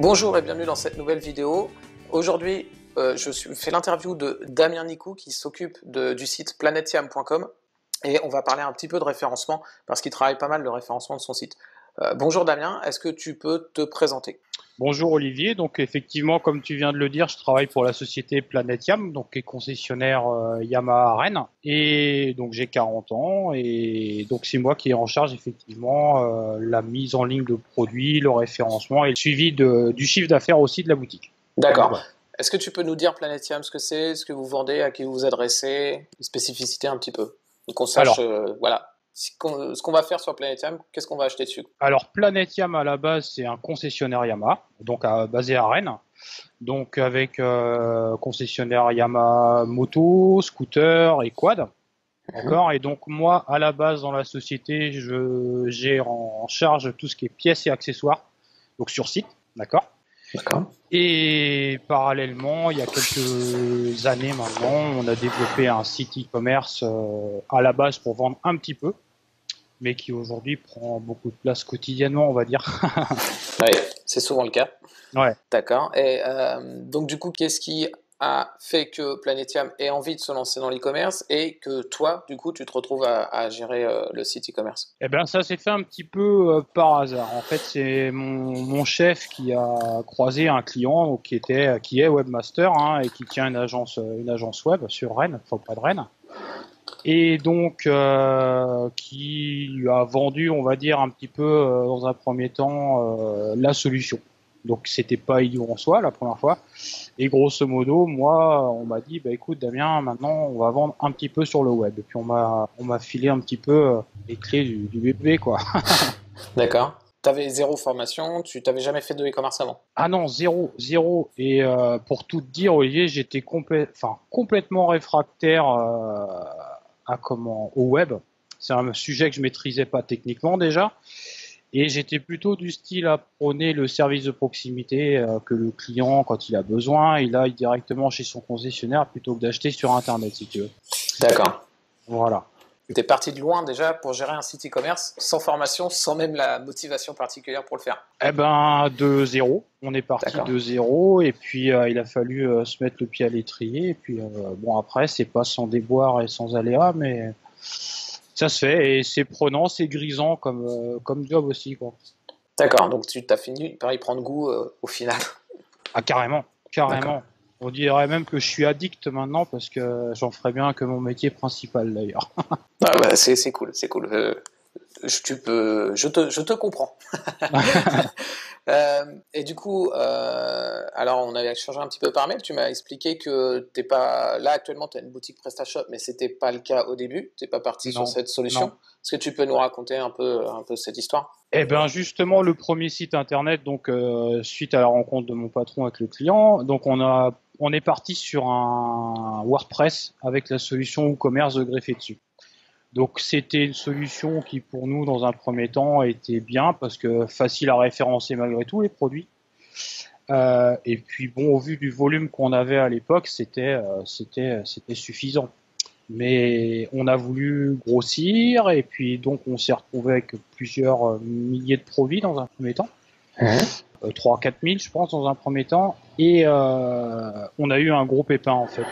Bonjour et bienvenue dans cette nouvelle vidéo. Aujourd'hui, fais l'interview de Damien Nicou qui s'occupe du site planetiam.com et on va parler un petit peu de référencement parce qu'il travaille pas mal le référencement de son site. Bonjour Damien, est-ce que tu peux te présenter? Bonjour Olivier, donc effectivement comme tu viens de le dire, je travaille pour la société Planetiam, donc qui est concessionnaire Yamaha à Rennes, et donc j'ai 40 ans et donc c'est moi qui est en charge effectivement la mise en ligne de produits, le référencement et le suivi du chiffre d'affaires aussi de la boutique. D'accord. Voilà. Est-ce que tu peux nous dire Planetiam ce que c'est, ce que vous vendez, à qui vous vous adressez, les spécificités un petit peu, et qu'on sache voilà ce qu'on va faire sur Planetiam, qu'est-ce qu'on va acheter dessus? Alors Planetiam à la base c'est un concessionnaire Yamaha, donc basé à Rennes, donc avec concessionnaire Yamaha moto, scooter et quad. D'accord. Et donc moi, à la base dans la société, j'ai en charge tout ce qui est pièces et accessoires, donc sur site, d'accord. D'accord. Et parallèlement, il y a quelques années maintenant, on a développé un site e-commerce à la base pour vendre un petit peu, mais qui aujourd'hui prend beaucoup de place quotidiennement, on va dire. Oui, c'est souvent le cas. Ouais. D'accord. Et donc du coup, qu'est-ce qui a fait que Planetiam ait envie de se lancer dans l'e-commerce et que toi, du coup, tu te retrouves à gérer le site e-commerce? Eh ben ça s'est fait un petit peu par hasard. En fait, c'est mon chef qui a croisé un client qui est webmaster et qui tient une agence web sur Rennes, enfin près de Rennes, et donc qui lui a vendu, on va dire un petit peu dans un premier temps la solution. Donc c'était pas idiot en soi la première fois. Et grosso modo, moi, on m'a dit, bah écoute Damien, maintenant on va vendre un petit peu sur le web. Et puis on m'a filé un petit peu les clés du bébé, quoi. D'accord. Tu avais zéro formation, tu t'avais jamais fait de e-commerce avant? Ah non, zéro. Et pour tout te dire, Olivier, j'étais complètement réfractaire au web. C'est un sujet que je maîtrisais pas techniquement déjà. Et j'étais plutôt du style à prôner le service de proximité que le client, quand il a besoin, il aille directement chez son concessionnaire plutôt que d'acheter sur Internet, si tu veux. D'accord. Voilà. T'es parti de loin déjà pour gérer un site e-commerce, sans formation, sans même la motivation particulière pour le faire. Eh ben, de zéro. On est parti de zéro et puis il a fallu se mettre le pied à l'étrier. Et puis bon, après, c'est pas sans déboire et sans aléas, mais ça se fait et c'est prenant, c'est grisant comme job aussi, quoi. D'accord, donc tu t'as fini par y prendre goût au final. Ah, carrément. On dirait même que je suis addict maintenant parce que j'en ferais bien que mon métier principal d'ailleurs. Ah bah, c'est cool, c'est cool. Je te comprends. Et du coup, alors on avait échangé un petit peu par mail. Tu m'as expliqué que t'es pas là actuellement. Tu as une boutique PrestaShop, mais c'était pas le cas au début. T'es pas parti sur cette solution. Non. Est-ce que tu peux nous raconter un peu cette histoire? Eh ben justement le premier site internet, donc suite à la rencontre de mon patron avec le client, donc on est parti sur un WordPress avec la solution WooCommerce de greffer dessus. Donc c'était une solution qui pour nous dans un premier temps était bien parce que facile à référencer malgré tout les produits. Et puis bon, au vu du volume qu'on avait à l'époque, c'était suffisant. Mais on a voulu grossir et puis donc on s'est retrouvé avec plusieurs milliers de produits dans un premier temps. 3-4 000 je pense dans un premier temps. Et on a eu un gros pépin en fait.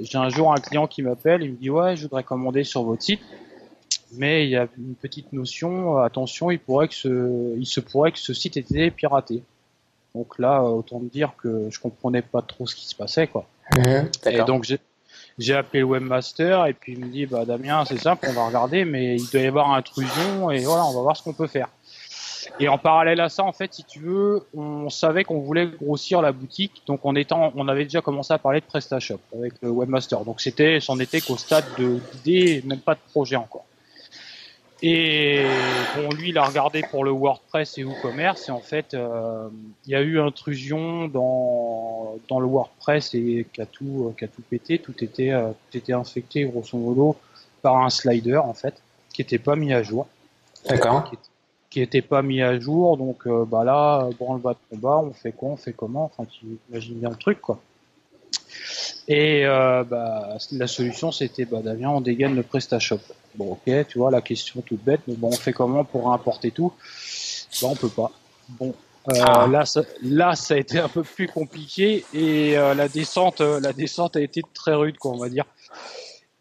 J'ai un jour un client qui m'appelle, il me dit ouais, je voudrais commander sur votre site. Mais il y a une petite notion, attention, il se pourrait que ce site était piraté. Donc là, autant dire que je comprenais pas trop ce qui se passait, quoi. Et donc j'ai appelé le webmaster et puis il me dit bah Damien, c'est simple, on va regarder, mais il doit y avoir intrusion et voilà, on va voir ce qu'on peut faire. Et en parallèle à ça, en fait, si tu veux, on savait qu'on voulait grossir la boutique, donc on avait déjà commencé à parler de PrestaShop avec le webmaster. Donc c'en était qu'au stade d'idée, même pas de projet encore. Et bon, lui, il a regardé pour le WordPress et WooCommerce, et en fait, il y a eu intrusion dans le WordPress et qui a tout pété. Tout était infecté grosso modo par un slider en fait, qui était pas mis à jour. D'accord. Qui était pas mis à jour, donc bah là, branle-bas de combat, on fait quoi, on fait comment, enfin tu imagines bien le truc quoi. Et bah, la solution c'était bah Damien, on dégaine le PrestaShop. Bon ok, tu vois la question toute bête, mais bon on fait comment pour importer tout? Bah on peut pas. Bon, Là, ça a été un peu plus compliqué et la descente a été très rude, quoi, on va dire.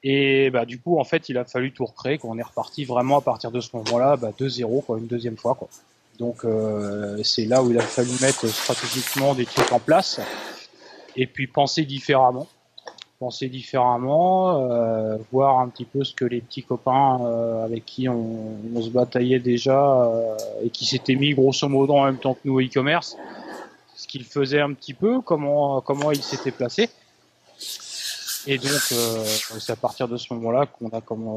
Et bah du coup, en fait, il a fallu tout recréer, quoi. On est reparti vraiment à partir de ce moment-là, de zéro, quoi, une deuxième fois, quoi. Donc c'est là où il a fallu mettre stratégiquement des trucs en place et puis penser différemment, voir un petit peu ce que les petits copains avec qui on se bataillait déjà et qui s'étaient mis grosso modo en même temps que nous au e-commerce, ce qu'ils faisaient un petit peu, comment ils s'étaient placés. Et donc c'est à partir de ce moment-là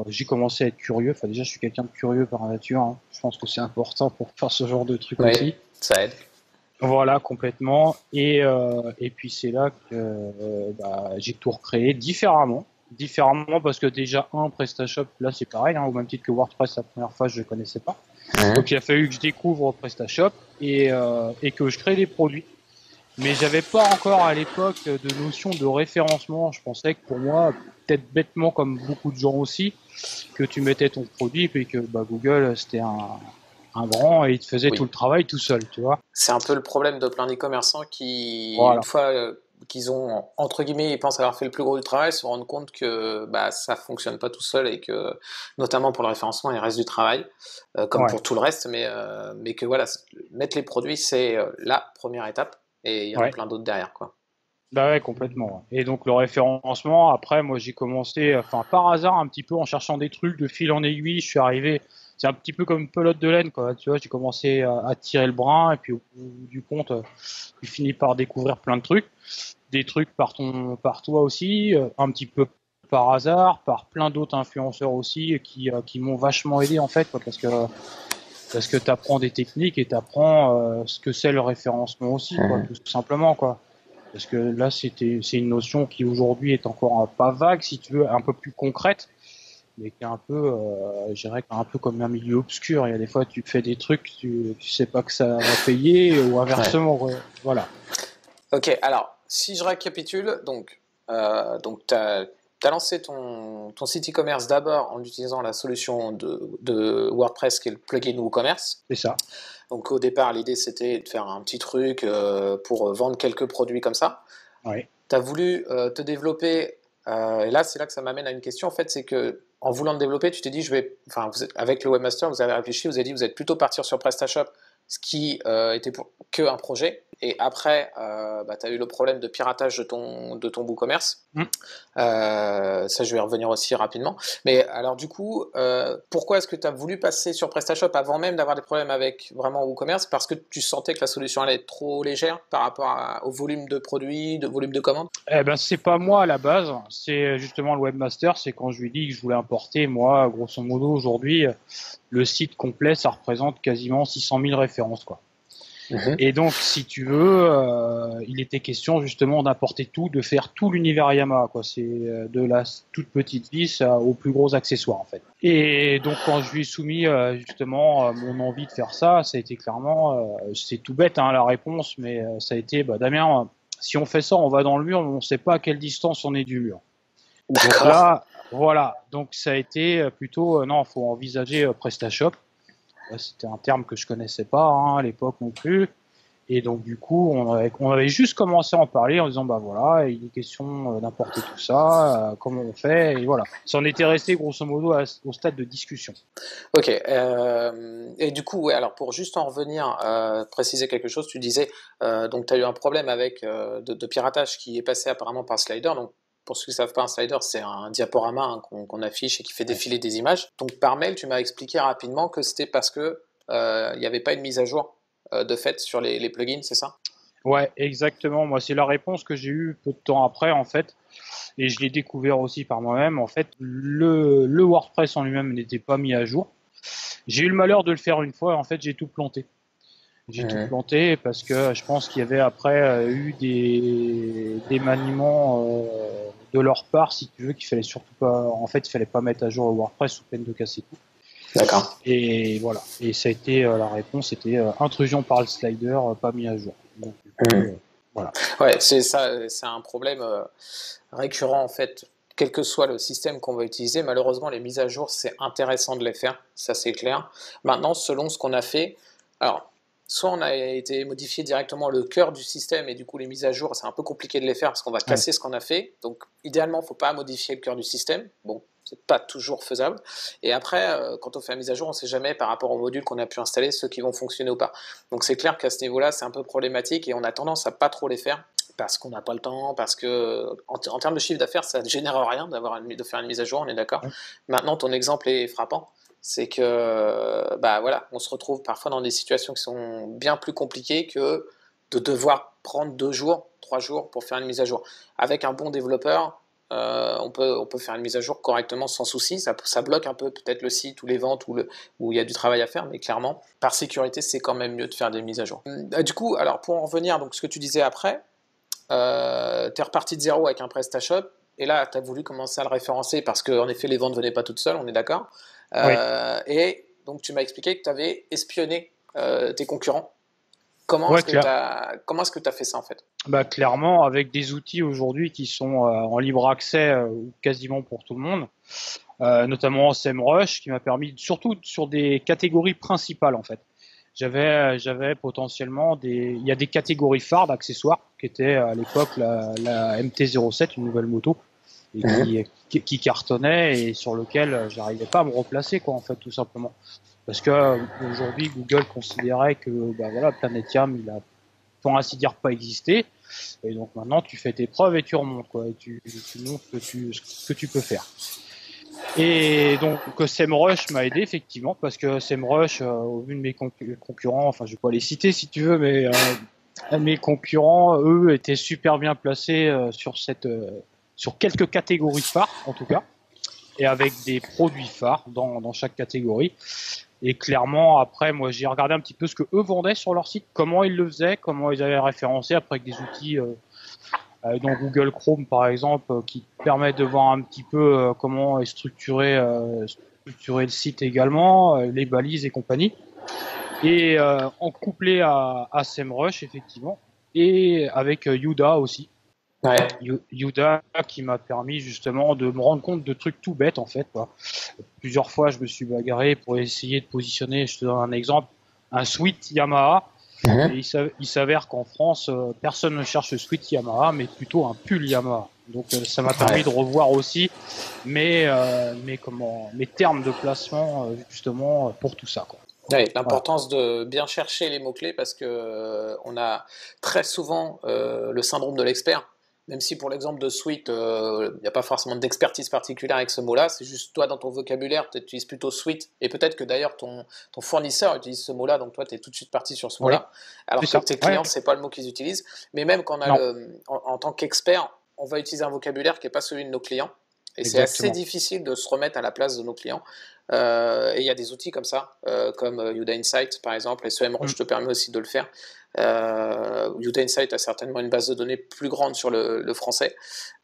j'ai commencé à être curieux. Enfin déjà je suis quelqu'un de curieux par nature, hein. Je pense que c'est important pour faire ce genre de truc aussi. Ça aide. Voilà, complètement. Et puis c'est là que j'ai tout recréé différemment parce que déjà PrestaShop, là c'est pareil, hein, au même titre que WordPress la première fois je ne connaissais pas. Donc il a fallu que je découvre PrestaShop et que je crée des produits. Mais j'avais pas encore à l'époque de notion de référencement. Je pensais que pour moi, peut-être bêtement comme beaucoup de gens aussi, que tu mettais ton produit et que Google c'était un grand et il te faisait tout le travail tout seul, tu vois. C'est un peu le problème de plein d'e-commerçants qui, voilà. Une fois qu'ils ont, entre guillemets, ils pensent avoir fait le plus gros du travail, se rendent compte que ça fonctionne pas tout seul et que, notamment pour le référencement, il reste du travail, comme pour tout le reste, mais que voilà, mettre les produits, c'est la première étape et il y en a plein d'autres derrière, quoi. Bah ouais, complètement. Et donc le référencement, après, moi j'ai commencé, par hasard, un petit peu en cherchant des trucs de fil en aiguille, je suis arrivé, c'est un petit peu comme une pelote de laine, quoi. Tu vois, j'ai commencé à tirer le brin, et puis au bout du compte, tu finis par découvrir plein de trucs, des trucs par toi aussi, un petit peu par hasard, par plein d'autres influenceurs aussi, qui m'ont vachement aidé en fait, quoi, parce que t'apprends des techniques et t'apprends ce que c'est le référencement aussi, quoi, tout simplement, quoi. Parce que là, c'est une notion qui aujourd'hui est encore pas vague, si tu veux, un peu plus concrète, mais qui est un peu, je dirais, un peu comme un milieu obscur. Il y a des fois, tu fais des trucs, tu sais pas que ça va payer, ou inversement, voilà. Ok, alors, si je récapitule, donc tu as lancé ton site e-commerce d'abord en utilisant la solution de WordPress qui est le plugin WooCommerce. C'est ça. Donc au départ, l'idée c'était de faire un petit truc pour vendre quelques produits comme ça. Oui. Tu as voulu te développer, et là c'est là que ça m'amène à une question en fait, c'est que en voulant te développer, tu t'es dit avec le webmaster, vous avez réfléchi, vous avez dit vous êtes plutôt partir sur PrestaShop, ce qui était que un projet. Et après, tu as eu le problème de piratage de ton WooCommerce. Ça, je vais y revenir aussi rapidement. Mais alors, du coup, pourquoi est-ce que tu as voulu passer sur PrestaShop avant même d'avoir des problèmes avec vraiment WooCommerce? Parce que tu sentais que la solution allait être trop légère par rapport au volume de produits, de volume de commandes? Eh ben, c'est pas moi à la base, c'est justement le webmaster. C'est quand je lui dis que je voulais importer, moi, grosso modo, aujourd'hui, le site complet, ça représente quasiment 600 000 références, quoi. Et donc, si tu veux, il était question justement d'importer tout, de faire tout l'univers Yamaha, quoi. C'est de la toute petite vis aux plus gros accessoires, en fait. Et donc, quand je lui ai soumis justement mon envie de faire ça, ça a été clairement, c'est tout bête, hein, la réponse, mais ça a été, Damien, si on fait ça, on va dans le mur, mais on ne sait pas à quelle distance on est du mur. Donc là, voilà. Donc ça a été plutôt, non, faut envisager PrestaShop. C'était un terme que je connaissais pas, hein, à l'époque non plus. Et donc du coup, on avait juste commencé à en parler en disant voilà, il est question d'importer tout ça, comment on fait, et voilà. Ça en était resté grosso modo au stade de discussion. Ok. Et du coup, alors pour juste en revenir, préciser quelque chose, tu disais donc tu as eu un problème avec de piratage qui est passé apparemment par Slider. Donc pour ceux qui ne savent pas, un slider, c'est un diaporama, hein, qu'on affiche et qui fait défiler des images. Donc par mail, tu m'as expliqué rapidement que c'était parce que il n'y avait pas une mise à jour de fait sur les plugins, c'est ça? Ouais, exactement. Moi, c'est la réponse que j'ai eue peu de temps après, en fait. Et je l'ai découvert aussi par moi-même. En fait, le WordPress en lui-même n'était pas mis à jour. J'ai eu le malheur de le faire une fois. En fait, j'ai tout planté. J'ai tout planté parce que je pense qu'il y avait après eu des maniements de leur part, si tu veux, qu'il fallait surtout pas. En fait, il fallait pas mettre à jour le WordPress sous peine de casser tout. D'accord. Et voilà. Et ça a été la réponse, c'était intrusion par le slider, pas mis à jour. Donc, voilà. Ouais, c'est ça, c'est un problème récurrent en fait. Quel que soit le système qu'on va utiliser, malheureusement, les mises à jour, c'est intéressant de les faire, ça c'est clair. Maintenant, selon ce qu'on a fait, alors soit on a été modifié directement le cœur du système et du coup les mises à jour, c'est un peu compliqué de les faire parce qu'on va casser ce qu'on a fait. Donc idéalement, il ne faut pas modifier le cœur du système. Bon, c'est pas toujours faisable. Et après, quand on fait la mise à jour, on ne sait jamais par rapport aux modules qu'on a pu installer ceux qui vont fonctionner ou pas. Donc c'est clair qu'à ce niveau-là, c'est un peu problématique et on a tendance à pas trop les faire parce qu'on n'a pas le temps, parce que en termes de chiffre d'affaires, ça ne génère rien de faire une mise à jour, on est d'accord. Maintenant, ton exemple est frappant. C'est que bah voilà, on se retrouve parfois dans des situations qui sont bien plus compliquées que de devoir prendre 2 jours, 3 jours pour faire une mise à jour. Avec un bon développeur, on peut faire une mise à jour correctement sans souci. Ça bloque un peu peut-être le site ou les ventes où il y a du travail à faire, mais clairement, par sécurité, c'est quand même mieux de faire des mises à jour. Du coup, alors pour en revenir, donc ce que tu disais après, tu es reparti de zéro avec un PrestaShop, et là, tu as voulu commencer à le référencer parce qu'en effet, les ventes ne venaient pas toutes seules, on est d'accord. Oui. Et donc, tu m'as expliqué que tu avais espionné tes concurrents. Comment est-ce que tu as fait ça en fait? Bah, clairement, avec des outils aujourd'hui qui sont en libre accès quasiment pour tout le monde, notamment SEMrush, qui m'a permis, surtout sur des catégories principales en fait. J'avais potentiellement il y a des catégories phares d'accessoires qui étaient à l'époque la MT-07, une nouvelle moto, et qui cartonnait et sur lequel j'arrivais pas à me replacer quoi en fait tout simplement. Parce que aujourd'hui Google considérait que bah voilà Planetium il a pour ainsi dire pas existé, et donc maintenant tu fais tes preuves et tu remontes quoi, et tu montres ce que tu peux faire. Et donc SEMrush m'a aidé effectivement parce que SEMrush, au vu de mes concurrents, enfin je vais pas les citer si tu veux, mais mes concurrents eux étaient super bien placés sur quelques catégories phares en tout cas, et avec des produits phares dans chaque catégorie. Et clairement, après, moi, j'ai regardé un petit peu ce que eux vendaient sur leur site, comment ils le faisaient, comment ils avaient référencé, après avec des outils dans Google Chrome, par exemple, qui permettent de voir un petit peu comment est structuré le site également, les balises et compagnie. Et en couplé à SEMrush, effectivement, et avec Yuda aussi. Ouais. Yuda qui m'a permis justement de me rendre compte de trucs tout bêtes en fait quoi. Plusieurs fois je me suis bagarré pour essayer de positionner, je te donne un exemple, un sweat Yamaha, et il s'avère qu'en France personne ne cherche le sweat Yamaha mais plutôt un pull Yamaha, donc ça m'a permis de revoir aussi mes termes de placement justement pour tout ça quoi. Oui, l'importance de bien chercher les mots-clés parce que on a très souvent le syndrome de l'expert. Même si pour l'exemple de suite, il n'y a pas forcément d'expertise particulière avec ce mot-là, c'est juste toi dans ton vocabulaire, tu utilises plutôt suite, et peut-être que d'ailleurs ton fournisseur utilise ce mot-là, donc toi tu es tout de suite parti sur ce mot-là, alors que tes clients, c'est pas le mot qu'ils utilisent. Mais même quand on a en tant qu'expert, on va utiliser un vocabulaire qui n'est pas celui de nos clients, et c'est assez difficile de se remettre à la place de nos clients. Et il y a des outils comme ça, comme Yuda Insight par exemple, et SEMrush te permet aussi de le faire. Yuda Insight a certainement une base de données plus grande sur le français,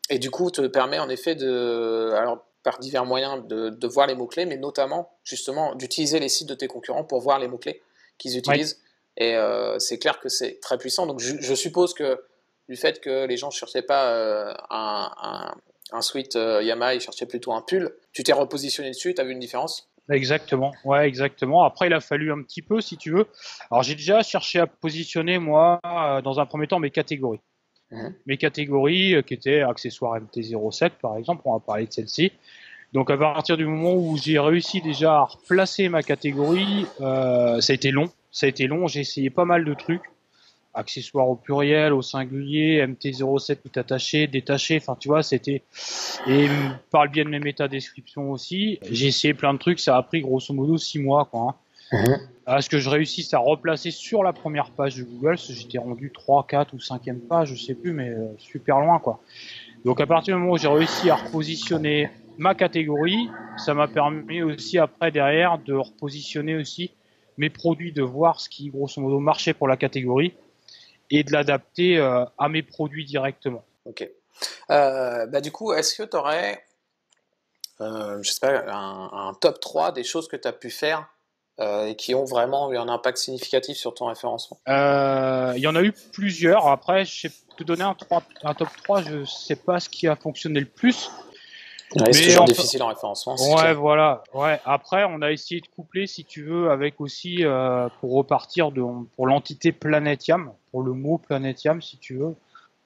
et du coup te permet en effet alors par divers moyens de voir les mots-clés, mais notamment justement d'utiliser les sites de tes concurrents pour voir les mots-clés qu'ils utilisent. Et c'est clair que c'est très puissant. Donc je suppose que du fait que les gens ne cherchaient pas un suite Yamaha, ils cherchaient plutôt un pull, tu t'es repositionné dessus, tu as vu une différence? Exactement, ouais, exactement. Après, il a fallu un petit peu, si tu veux. Alors, j'ai déjà cherché à positionner, moi, dans un premier temps, mes catégories. Mes catégories qui étaient accessoires MT-07, par exemple, on va parler de celle-ci. Donc, à partir du moment où j'ai réussi déjà à replacer ma catégorie, ça a été long. J'ai essayé pas mal de trucs. Accessoires au pluriel, au singulier, MT-07 tout attaché, détaché, enfin tu vois, c'était... Et par le biais de mes métadescriptions aussi, j'ai essayé plein de trucs, ça a pris grosso modo 6 mois quoi. À ce que je réussisse à replacer sur la première page de Google, j'étais rendu 3, 4 ou 5e page, je sais plus, mais super loin quoi. Donc à partir du moment où j'ai réussi à repositionner ma catégorie, ça m'a permis aussi après derrière de repositionner aussi mes produits, de voir ce qui grosso modo marchait pour la catégorie, et de l'adapter à mes produits directement. Ok. Du coup, est-ce que tu aurais, je sais pas, un top 3 des choses que tu as pu faire et qui ont vraiment eu un impact significatif sur ton référencement? Il y en a eu plusieurs. Après, je sais te donner un top 3, je sais pas ce qui a fonctionné le plus. Ouais, c'est Mais toujours enfin, difficile en référencement, c'est ouais, clair. voilà. Ouais. Après, on a essayé de coupler, si tu veux, avec aussi pour repartir pour l'entité Planetiam, pour le mot Planetiam, si tu veux.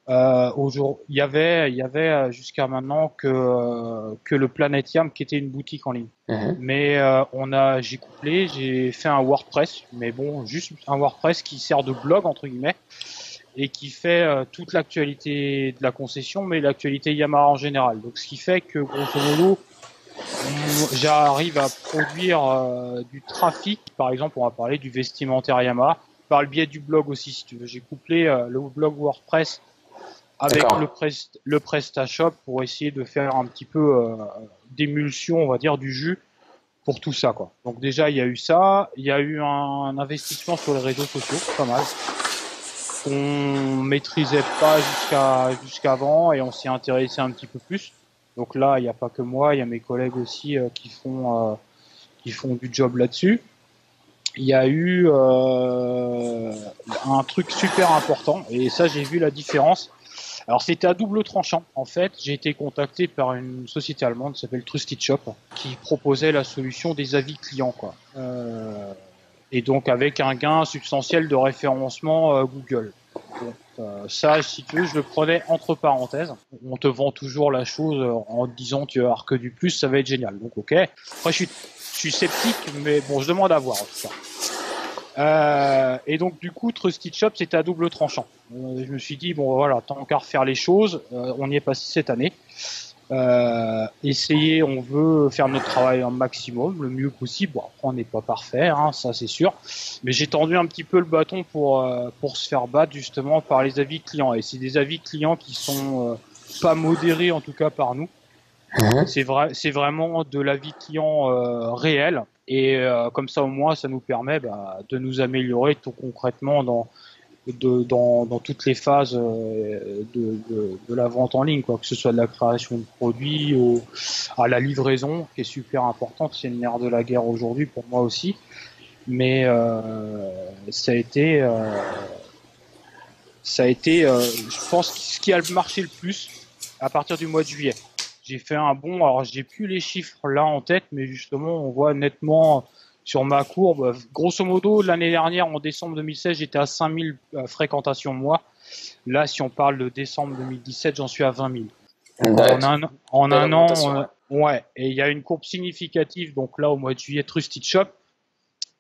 Il y avait jusqu'à maintenant que le Planetiam qui était une boutique en ligne. Mhm. Mais j'ai couplé, j'ai fait un WordPress, mais bon, juste un WordPress qui sert de blog entre guillemets et qui fait toute l'actualité de la concession, mais l'actualité Yamaha en général. Donc, ce qui fait que grosso modo, j'arrive à produire du trafic. Par exemple, on va parler du vestimentaire Yamaha par le biais du blog aussi, si tu veux. J'ai couplé le blog WordPress avec D'accord. le PrestaShop pour essayer de faire un petit peu d'émulsion, on va dire, du jus pour tout ça, quoi. Donc déjà, il y a eu ça. Il y a eu un investissement sur les réseaux sociaux, pas mal, qu'on maîtrisait pas jusqu'avant et on s'y intéressé un petit peu plus. Donc là, il n'y a pas que moi, il y a mes collègues aussi qui font du job là-dessus. Il y a eu un truc super important et ça, j'ai vu la différence. Alors c'était à double tranchant. En fait, j'ai été contacté par une société allemande qui s'appelle Trusted Shop, qui proposait la solution des avis clients, quoi. Et donc avec un gain substantiel de référencement Google. Bon, ça, si tu veux, je le prenais entre parenthèses. On te vend toujours la chose en te disant tu vas avoir que du plus, ça va être génial. Donc ok. Après, je suis sceptique, mais bon, je demande à voir en tout cas. Et donc du coup, Trusted Shop, c'était à double tranchant. Je me suis dit bon voilà, tant qu'à refaire les choses, on y est passé cette année. Essayer, on veut faire notre travail un maximum, le mieux possible. Bon, après, on n'est pas parfait, hein, ça c'est sûr. Mais j'ai tendu un petit peu le bâton pour se faire battre justement par les avis clients. Et c'est des avis clients qui sont pas modérés en tout cas par nous. Mhm. C'est vraiment de l'avis client réel. Et comme ça au moins, ça nous permet de nous améliorer tout concrètement dans toutes les phases de la vente en ligne, quoi, que ce soit de la création de produits à la livraison, qui est super importante, c'est le nerf de la guerre aujourd'hui pour moi aussi. Mais ça a été, je pense, ce qui a marché le plus à partir du mois de juillet. J'ai fait un bond, alors j'ai plus les chiffres là en tête, mais justement, on voit nettement sur ma courbe. Grosso modo, l'année dernière, en décembre 2016, j'étais à 5000 fréquentations mois. Là, si on parle de décembre 2017, j'en suis à 20 000. Donc en Belle un augmentation, an, ouais. ouais. Et il y a une courbe significative, donc là, au mois de juillet, Trusted Shop.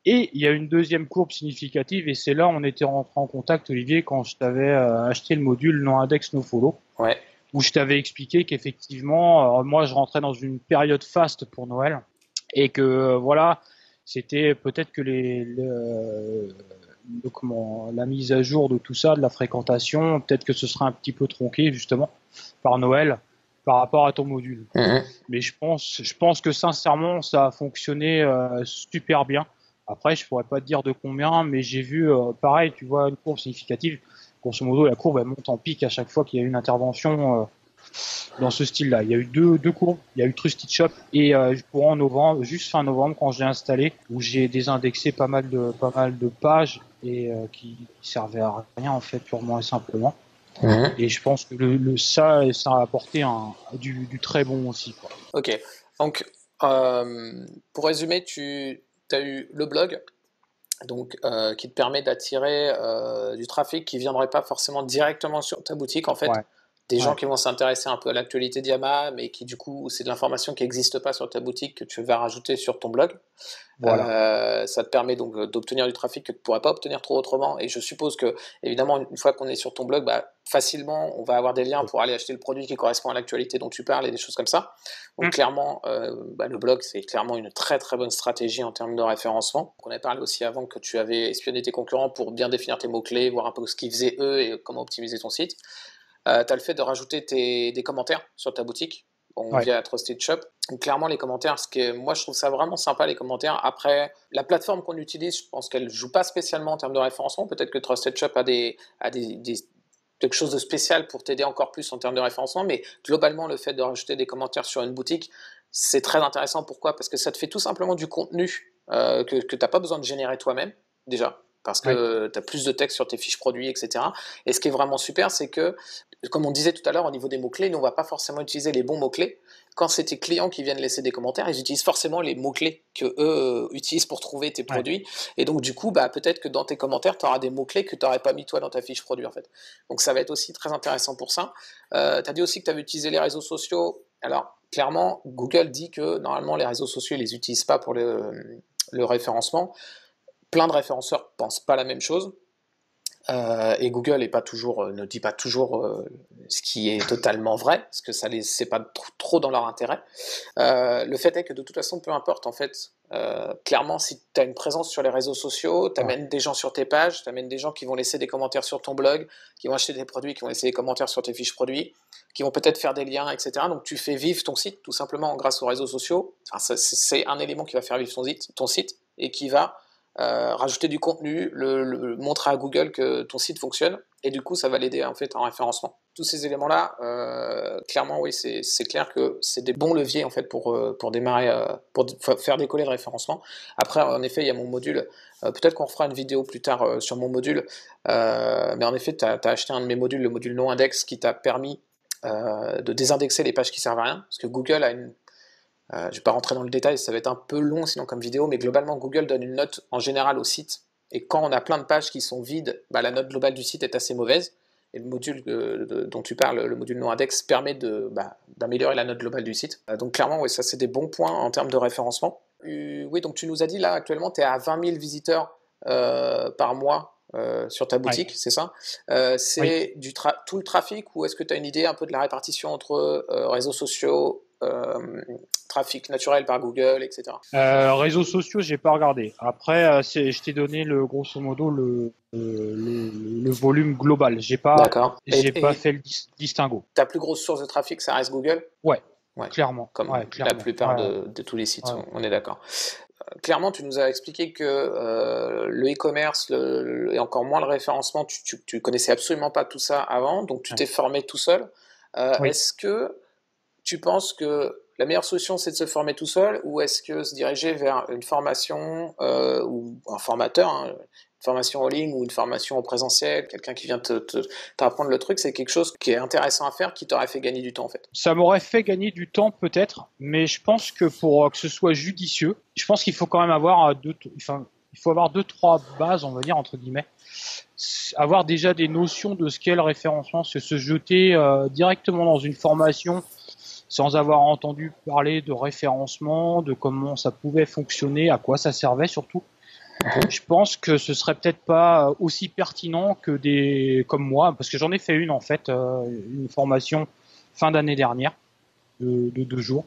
Et il y a une deuxième courbe significative, et c'est là où on était rentré en contact, Olivier, quand je t'avais acheté le module non-index no-follow, Ouais. où je t'avais expliqué qu'effectivement, moi, je rentrais dans une période faste pour Noël, et que voilà, c'était peut-être que la mise à jour de tout ça, de la fréquentation, peut-être que ce serait un petit peu tronqué justement par Noël par rapport à ton module. Mhm. Mais je pense que sincèrement, ça a fonctionné super bien. Après, je pourrais pas te dire de combien, mais j'ai vu, pareil, tu vois, une courbe significative. Grosso modo, la courbe, elle monte en pic à chaque fois qu'il y a une intervention dans ce style-là. Il y a eu deux courbes. Il y a eu Trusted Shop et courant novembre, juste fin novembre, quand j'ai installé, où j'ai désindexé pas mal de pages et qui servaient à rien, en fait, purement et simplement. Mhm. Et je pense que ça a apporté du très bon aussi, quoi. Ok. Donc, pour résumer, tu as eu le blog, donc, qui te permet d'attirer du trafic qui ne viendrait pas forcément directement sur ta boutique, en fait. Ouais, Des gens ouais, qui vont s'intéresser un peu à l'actualité d'Yamaha, mais qui du coup, c'est de l'information qui n'existe pas sur ta boutique que tu vas rajouter sur ton blog. voilà. Ça te permet donc d'obtenir du trafic que tu ne pourrais pas obtenir trop autrement. Et je suppose que, évidemment, une fois qu'on est sur ton blog, facilement, on va avoir des liens pour aller acheter le produit qui correspond à l'actualité dont tu parles et des choses comme ça. Donc, Hum, clairement, le blog, c'est clairement une très très bonne stratégie en termes de référencement. On a parlé aussi avant que tu avais espionné tes concurrents pour bien définir tes mots-clés, voir un peu ce qu'ils faisaient eux et comment optimiser ton site. Tu as le fait de rajouter des commentaires sur ta boutique, bon, ouais, via Trusted Shop. Donc, clairement, les commentaires, moi je trouve ça vraiment sympa, les commentaires. Après, la plateforme qu'on utilise, je pense qu'elle ne joue pas spécialement en termes de référencement. Peut-être que Trusted Shop a quelque chose de spécial pour t'aider encore plus en termes de référencement, mais globalement, le fait de rajouter des commentaires sur une boutique, c'est très intéressant. Pourquoi? Parce que ça te fait tout simplement du contenu que tu n'as pas besoin de générer toi-même, déjà, parce ouais, que tu as plus de texte sur tes fiches produits, etc. Et ce qui est vraiment super, c'est que, comme on disait tout à l'heure, au niveau des mots-clés, nous, on ne va pas forcément utiliser les bons mots-clés, quand c'est tes clients qui viennent laisser des commentaires, ils utilisent forcément les mots-clés que eux utilisent pour trouver tes produits. Et donc, du coup, peut-être que dans tes commentaires, tu auras des mots-clés que tu n'aurais pas mis toi dans ta fiche produit, en fait. Donc, ça va être aussi très intéressant pour ça. Tu as dit aussi que tu avais utilisé les réseaux sociaux. Alors, clairement, Google dit que normalement, les réseaux sociaux, ils les utilisent pas pour le référencement. Plein de référenceurs pensent pas la même chose. Et Google ne dit pas toujours ce qui est totalement vrai, parce que c'est pas trop dans leur intérêt. Le fait est que de toute façon, peu importe, en fait, clairement, si tu as une présence sur les réseaux sociaux, tu amènes des gens sur tes pages, tu amènes des gens qui vont laisser des commentaires sur ton blog, qui vont acheter des produits, qui vont laisser des commentaires sur tes fiches produits, qui vont peut-être faire des liens, etc. Donc tu fais vivre ton site, tout simplement grâce aux réseaux sociaux. Enfin, c'est un élément qui va faire vivre ton site et qui va rajouter du contenu, montrer à Google que ton site fonctionne, et du coup ça va l'aider en fait en référencement. Tous ces éléments-là, clairement oui, c'est clair que c'est des bons leviers en fait pour démarrer, pour faire décoller le référencement. Après, en effet, il y a mon module. Peut-être qu'on refera une vidéo plus tard sur mon module, mais en effet, tu as acheté un de mes modules, le module non-index, qui t'a permis de désindexer les pages qui servent à rien, parce que Google a une je ne vais pas rentrer dans le détail, ça va être un peu long sinon comme vidéo, mais globalement Google donne une note en général au site, et quand on a plein de pages qui sont vides, la note globale du site est assez mauvaise, et le module dont tu parles, le module non-index, permet d'améliorer la note globale du site. Donc clairement, oui, ça c'est des bons points en termes de référencement. Oui, donc tu nous as dit là actuellement tu es à 20 000 visiteurs par mois sur ta boutique, c'est ça? C'est tout le trafic, ou est-ce que tu as une idée un peu de la répartition entre réseaux sociaux, trafic naturel par Google, etc. Réseaux sociaux, j'ai pas regardé. Après, je t'ai donné grosso modo le volume global. J'ai pas fait le distinguo. Ta plus grosse source de trafic, ça reste Google? Ouais, clairement. Comme la plupart de tous les sites, on est d'accord. Clairement, tu nous as expliqué que le e-commerce et encore moins le référencement, tu connaissais absolument pas tout ça avant, donc tu t'es formé tout seul. Est-ce que tu penses que la meilleure solution, c'est de se former tout seul, ou est-ce que se diriger vers une formation ou un formateur, une formation en ligne ou une formation en présentiel, quelqu'un qui vient t'apprendre le truc, c'est quelque chose qui est intéressant à faire, qui t'aurait fait gagner du temps en fait? Ça m'aurait fait gagner du temps peut-être, mais je pense que pour que ce soit judicieux, je pense qu'il faut quand même avoir il faut avoir 2-3 bases, on va dire entre guillemets. Avoir déjà des notions de ce qu'est le référencement, se jeter directement dans une formation sans avoir entendu parler de référencement, de comment ça pouvait fonctionner, à quoi ça servait surtout. Je pense que ce serait peut-être pas aussi pertinent que des comme moi, parce que j'en ai fait une en fait, une formation fin d'année dernière de 2 jours.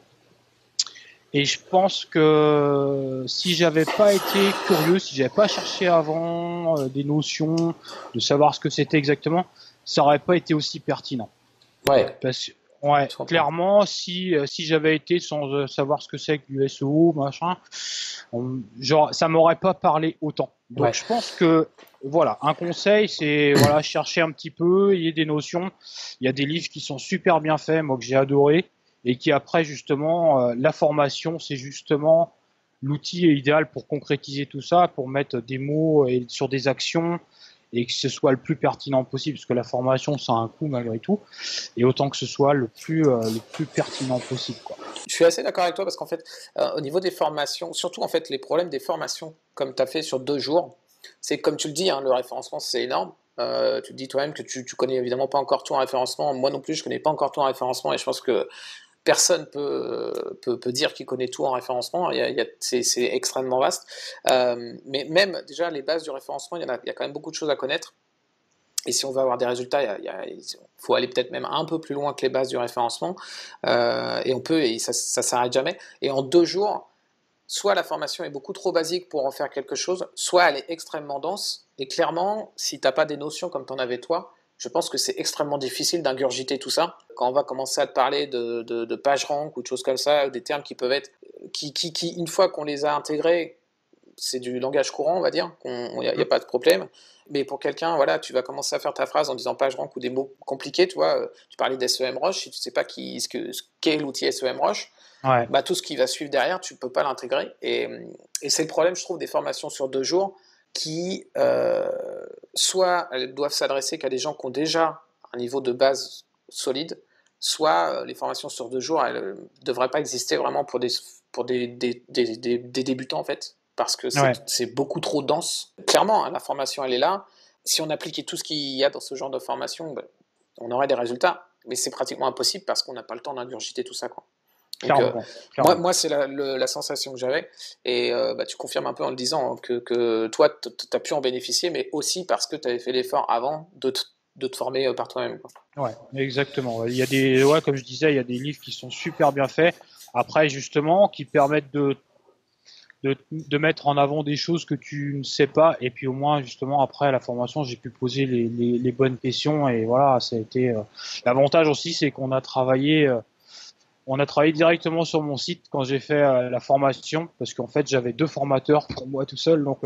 Et je pense que si j'avais pas été curieux, si j'avais pas cherché avant des notions, de savoir ce que c'était exactement, ça aurait pas été aussi pertinent. Clairement, si j'avais été sans savoir ce que c'est que du SEO, machin, ça m'aurait pas parlé autant. Donc je pense que un conseil, c'est chercher un petit peu, il y a des notions, il y a des livres qui sont super bien faits, moi que j'ai adoré, et qui après justement la formation, c'est justement l'outil idéal pour concrétiser tout ça, pour mettre des mots sur des actions, et que ce soit le plus pertinent possible, parce que la formation, ça a un coût malgré tout, et autant que ce soit le plus pertinent possible, quoi. Je suis assez d'accord avec toi, parce qu'en fait, au niveau des formations, surtout en fait les problèmes des formations, comme tu as fait sur 2 jours, c'est comme tu le dis, le référencement c'est énorme. Tu te dis toi-même que tu connais évidemment pas encore tout en référencement, moi non plus je connais pas encore tout en référencement, et je pense que personne peut dire qu'il connaît tout en référencement, c'est extrêmement vaste. Mais même déjà les bases du référencement, il y a quand même beaucoup de choses à connaître. Et si on veut avoir des résultats, il faut aller peut-être même un peu plus loin que les bases du référencement. Et ça s'arrête jamais. Et en 2 jours, soit la formation est beaucoup trop basique pour en faire quelque chose, soit elle est extrêmement dense. Et clairement, si tu n'as pas des notions comme tu en avais toi, je pense que c'est extrêmement difficile d'ingurgiter tout ça. Quand on va commencer à te parler de PageRank ou de choses comme ça, des termes qui peuvent être, qui une fois qu'on les a intégrés, c'est du langage courant, on va dire, il n'y a pas de problème. Mais pour quelqu'un, tu vas commencer à faire ta phrase en disant PageRank ou des mots compliqués, tu vois, tu parlais d'SEMrush, si tu ne sais pas ce qu'est l'outil SEMrush, tout ce qui va suivre derrière, tu ne peux pas l'intégrer. Et c'est le problème, je trouve, des formations sur 2 jours qui, soit elles doivent s'adresser qu'à des gens qui ont déjà un niveau de base solide, soit les formations sur 2 jours, elles ne devraient pas exister vraiment pour des débutants en fait, parce que c'est beaucoup trop dense. Clairement, hein, la formation elle est là. Si on appliquait tout ce qu'il y a dans ce genre de formation, on aurait des résultats, mais c'est pratiquement impossible parce qu'on n'a pas le temps d'ingurgiter tout ça, quoi. Donc, moi, c'est la sensation que j'avais, et tu confirmes un peu en le disant que toi, tu as pu en bénéficier, mais aussi parce que tu avais fait l'effort avant de te former par toi-même, quoi. Ouais, exactement. Il y a comme je disais, il y a des livres qui sont super bien faits. Après, justement, qui permettent de mettre en avant des choses que tu ne sais pas, et puis au moins, justement, après la formation, j'ai pu poser les bonnes questions, et voilà, ça a été l'avantage aussi, c'est qu'on a travaillé. On a travaillé directement sur mon site quand j'ai fait la formation, parce qu'en fait j'avais 2 formateurs pour moi tout seul, donc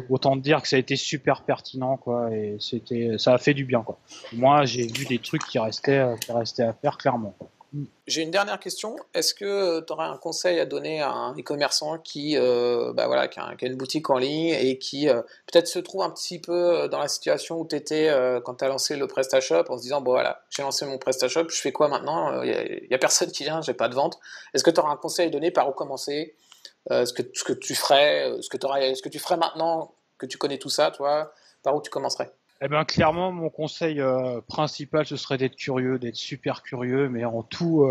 autant te dire que ça a été super pertinent, quoi, et ça a fait du bien, quoi. Moi j'ai vu des trucs qui restaient à faire, clairement. J'ai une dernière question. Est-ce que tu aurais un conseil à donner à un e-commerçant qui a une boutique en ligne et qui peut-être se trouve un petit peu dans la situation où tu étais quand tu as lancé le PrestaShop, en se disant bon voilà, j'ai lancé mon PrestaShop, je fais quoi maintenant? Il y a personne qui vient, j'ai pas de vente. Est-ce que tu auras un conseil à donner, par où commencer? Ce que tu ferais, ce que tu ferais maintenant que tu connais tout ça, toi, par où tu commencerais? Eh ben, clairement, mon conseil principal, ce serait d'être curieux, d'être super curieux, mais en tout,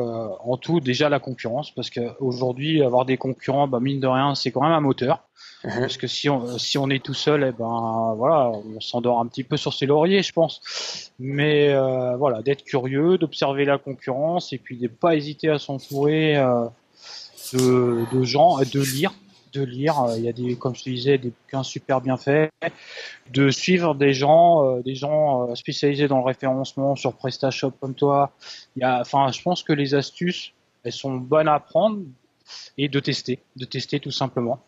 déjà la concurrence, parce qu'aujourd'hui, avoir des concurrents, mine de rien, c'est quand même un moteur. Parce que si on est tout seul, eh ben voilà, on s'endort un petit peu sur ses lauriers, je pense. Mais voilà, d'être curieux, d'observer la concurrence, et puis de pas hésiter à s'entourer de gens, de lire. Il y a comme je te disais, des bouquins super bien faits, de suivre des gens spécialisés dans le référencement sur PrestaShop comme toi. Je pense que les astuces, elles sont bonnes à prendre, et de tester tout simplement.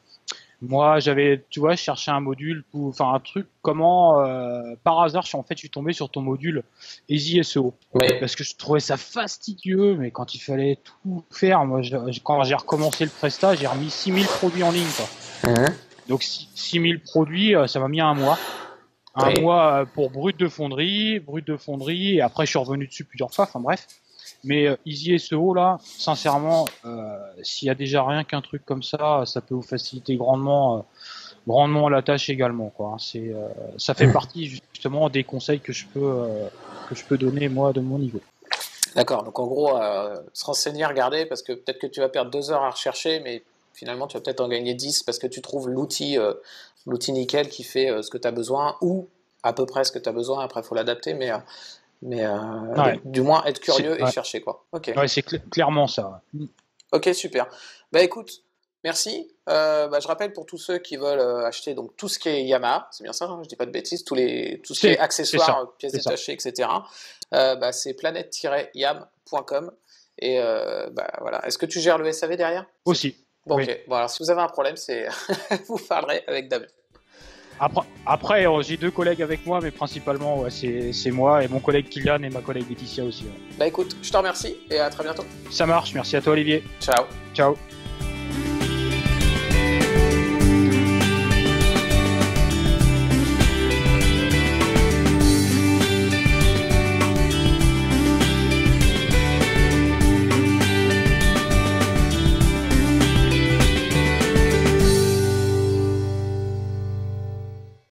Moi, je cherchais un module, un truc, par hasard, je suis tombé sur ton module Easy SEO. Oui. Parce que je trouvais ça fastidieux, mais quand il fallait tout faire, moi, quand j'ai recommencé le Presta, j'ai remis 6000 produits en ligne, quoi. Donc, 6000 produits, ça m'a mis un mois. Un mois pour brut de fonderie, et après, je suis revenu dessus plusieurs fois, bref. Mais Easy SEO, là, sincèrement, s'il y a déjà rien qu'un truc comme ça peut vous faciliter grandement la tâche également, quoi. Ça fait partie justement des conseils que je peux donner, moi, de mon niveau. D'accord, donc en gros, se renseigner, regarder, parce que peut-être que tu vas perdre 2 heures à rechercher, mais finalement tu vas peut-être en gagner 10 parce que tu trouves l'outil nickel qui fait ce que tu as besoin, ou à peu près ce que tu as besoin. Après, il faut l'adapter, mais du moins être curieux et chercher, quoi. Ok. Ouais, c'est clairement ça. Ok, super. Écoute, merci. Je rappelle pour tous ceux qui veulent acheter donc tout ce qui est Yamaha, c'est bien ça, hein, je dis pas de bêtises, tout ce qui est accessoires, pièces détachées, etc. C'est planète-yam.com, et voilà. Est-ce que tu gères le SAV derrière? Aussi. Bon, oui. Ok. Bon, alors si vous avez un problème, vous parlerez avec Damien. Après, j'ai 2 collègues avec moi, mais principalement, c'est moi et mon collègue Kylian et ma collègue Laetitia aussi. Écoute, je te remercie et à très bientôt. Ça marche, merci à toi Olivier. Ciao. Ciao.